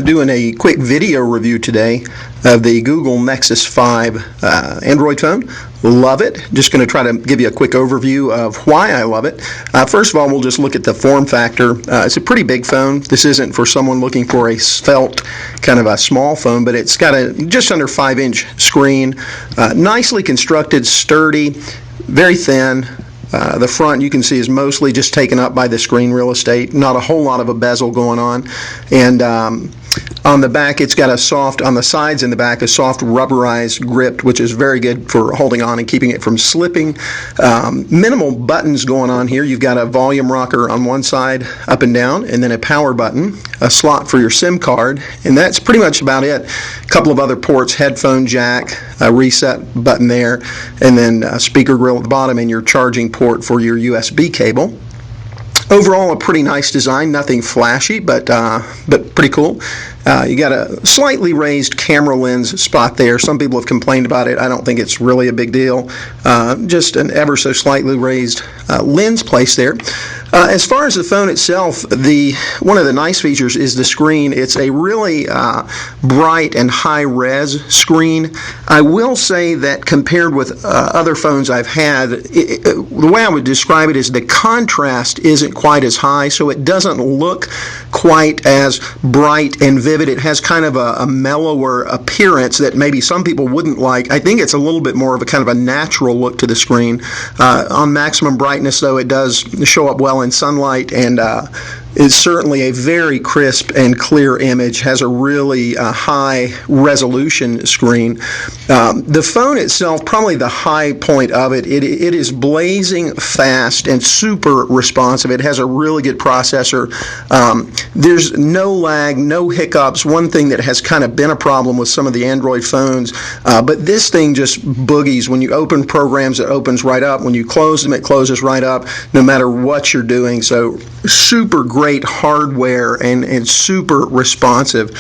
doing a quick video review today of the Google Nexus 5 Android phone. Love it. Just going to try to give you a quick overview of why I love it. First of all, we'll just look at the form factor. It's a pretty big phone. This isn't for someone looking for a svelte kind of a small phone, but it's got a just under 5-inch screen, nicely constructed, sturdy, very thin. The front, you can see, is mostly just taken up by the screen real estate. Not a whole lot of a bezel going on. And on the back, it's got a soft, on the sides and the back, a soft rubberized grip, which is very good for holding on and keeping it from slipping. Minimal buttons going on here. You've got a volume rocker on one side, up and down, and then a power button, a slot for your SIM card, and that's pretty much about it. A couple of other ports, headphone jack, a reset button there, and then a speaker grill at the bottom, and your charging port for your USB cable. Overall, a pretty nice design, nothing flashy, but pretty cool. You got a slightly raised camera lens spot there. Some people have complained about it. I don't think it's really a big deal. Just an ever so slightly raised lens place there. As far as the phone itself, one of the nice features is the screen. It's a really bright and high-res screen. I will say that compared with other phones I've had, the way I would describe it is the contrast isn't quite as high, so it doesn't look quite as bright and vivid. It has kind of a mellower appearance that maybe some people wouldn't like. I think it's a little bit more of a kind of a natural look to the screen. On maximum brightness, though, it does show up well in sunlight, and is certainly a very crisp and clear image, has a really high resolution screen. The phone itself, probably the high point of it, it is blazing fast and super responsive. It has a really good processor. There's no lag, no hiccups. One thing that has kind of been a problem with some of the Android phones, but this thing just boogies. When you open programs, it opens right up. When you close them, it closes right up, no matter what you're doing. So super great hardware and super responsive.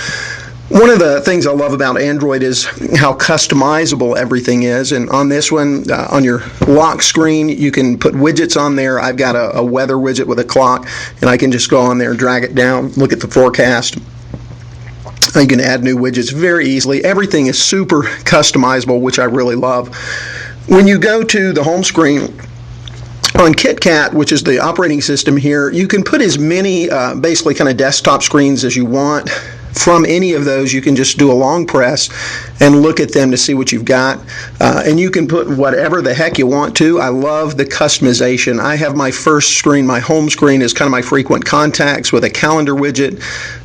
One of the things I love about Android is how customizable everything is, and on this one, on your lock screen, you can put widgets on there. I've got a weather widget with a clock, and I can just go on there and drag it down, look at the forecast. You can add new widgets very easily. Everything is super customizable, which I really love. When you go to the home screen, on KitKat, which is the operating system here, you can put as many basically kind of desktop screens as you want. From any of those, you can just do a long press and look at them to see what you've got. And you can put whatever the heck you want to. I love the customization. I have my first screen, my home screen, is kind of my frequent contacts with a calendar widget.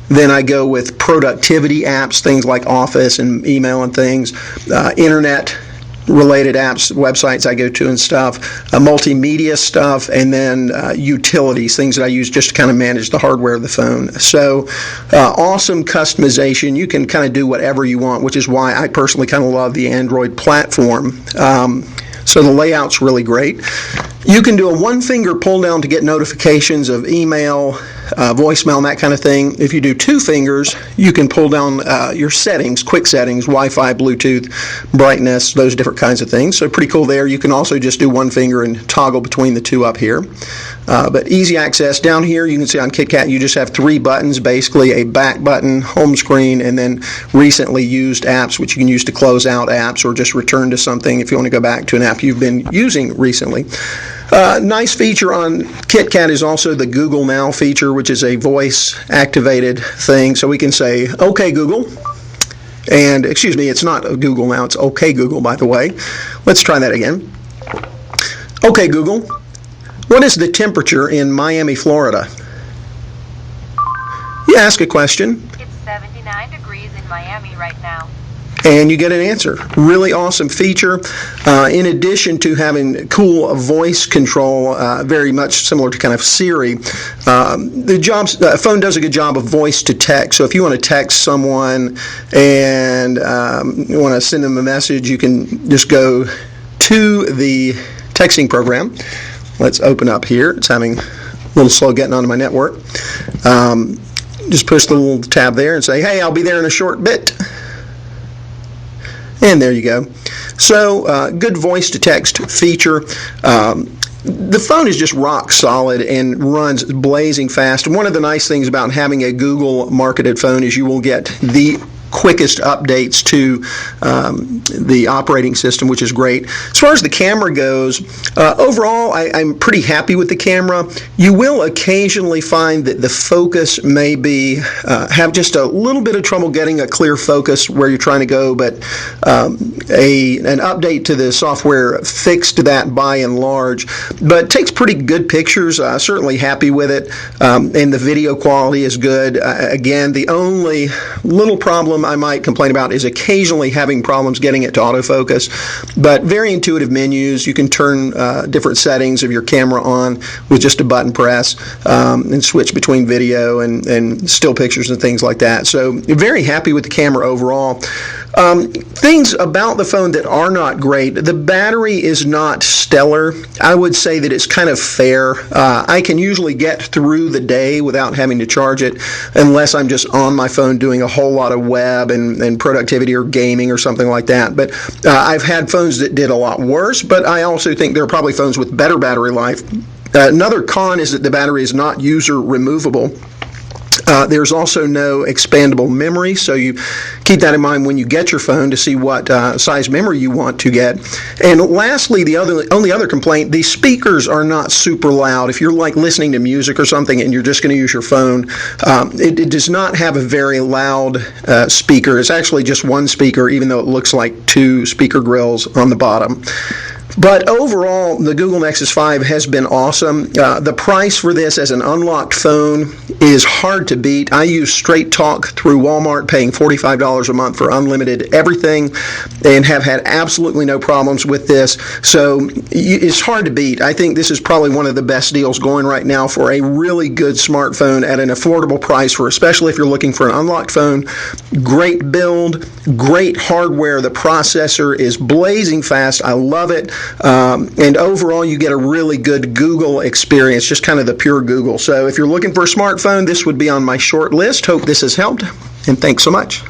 Then I go with productivity apps, things like Office and email and things, internet related apps, websites I go to and stuff, multimedia stuff, and then utilities, things that I use just to kind of manage the hardware of the phone. So awesome customization. You can kind of do whatever you want, which is why I personally kind of love the Android platform. So the layout's really great. You can do a one-finger pull down to get notifications of email, voicemail, and that kind of thing. If you do 2 fingers, you can pull down your settings, quick settings, Wi-Fi, Bluetooth, brightness, those different kinds of things. So pretty cool there. You can also just do 1 finger and toggle between the 2 up here. But easy access. Down here, you can see on KitKat, you just have 3 buttons, basically a back button, home screen, and then recently used apps, which you can use to close out apps or just return to something if you want to go back to an app you've been using recently. Nice feature on KitKat is also the Google Now feature, which is a voice-activated thing. So we can say, "Okay, Google." And, excuse me, it's not Google Now, it's "Okay, Google," by the way. Let's try that again. "Okay, Google, what is the temperature in Miami, Florida?" You ask a question. It's 79 degrees in Miami right now. And you get an answer. Really awesome feature. In addition to having cool voice control, very much similar to kind of Siri, the phone does a good job of voice to text. So if you want to text someone and you want to send them a message, you can just go to the texting program. Let's open up here. It's having a little slow getting onto my network. Just push the little tab there and say, "Hey, I'll be there in a short bit." And there you go. So good voice to text feature. the phone is just rock solid and runs blazing fast. One of the nice things about having a Google marketed phone is you will get the quickest updates to the operating system, which is great. As far as the camera goes, overall, I'm pretty happy with the camera. You will occasionally find that the focus may be have just a little bit of trouble getting a clear focus where you're trying to go, but an update to the software fixed that by and large. But it takes pretty good pictures. Certainly happy with it, and the video quality is good. Again, the only little problem I might complain about is occasionally having problems getting it to autofocus, but very intuitive menus. You can turn different settings of your camera on with just a button press and switch between video and still pictures and things like that. So very happy with the camera overall. Things about the phone that are not great: the battery is not stellar. I would say that it's kind of fair. I can usually get through the day without having to charge it unless I'm just on my phone doing a whole lot of web and productivity or gaming or something like that. But I've had phones that did a lot worse, but I also think there are probably phones with better battery life. Another con is that the battery is not user removable. There's also no expandable memory, so you keep that in mind when you get your phone to see what size memory you want to get. And lastly, the only other complaint: the speakers are not super loud. If you're like listening to music or something and you're just going to use your phone, it does not have a very loud speaker. It's actually just one speaker, even though it looks like two speaker grills on the bottom. But overall, the Google Nexus 5 has been awesome. The price for this as an unlocked phone is hard to beat. I use Straight Talk through Walmart, paying $45 a month for unlimited everything, and have had absolutely no problems with this. So it's hard to beat. I think this is probably one of the best deals going right now for a really good smartphone at an affordable price, for especially if you're looking for an unlocked phone. Great build, great hardware. The processor is blazing fast. I love it. And overall, you get a really good Google experience, just kind of the pure Google. So if you're looking for a smartphone, this would be on my short list. Hope this has helped, and thanks so much.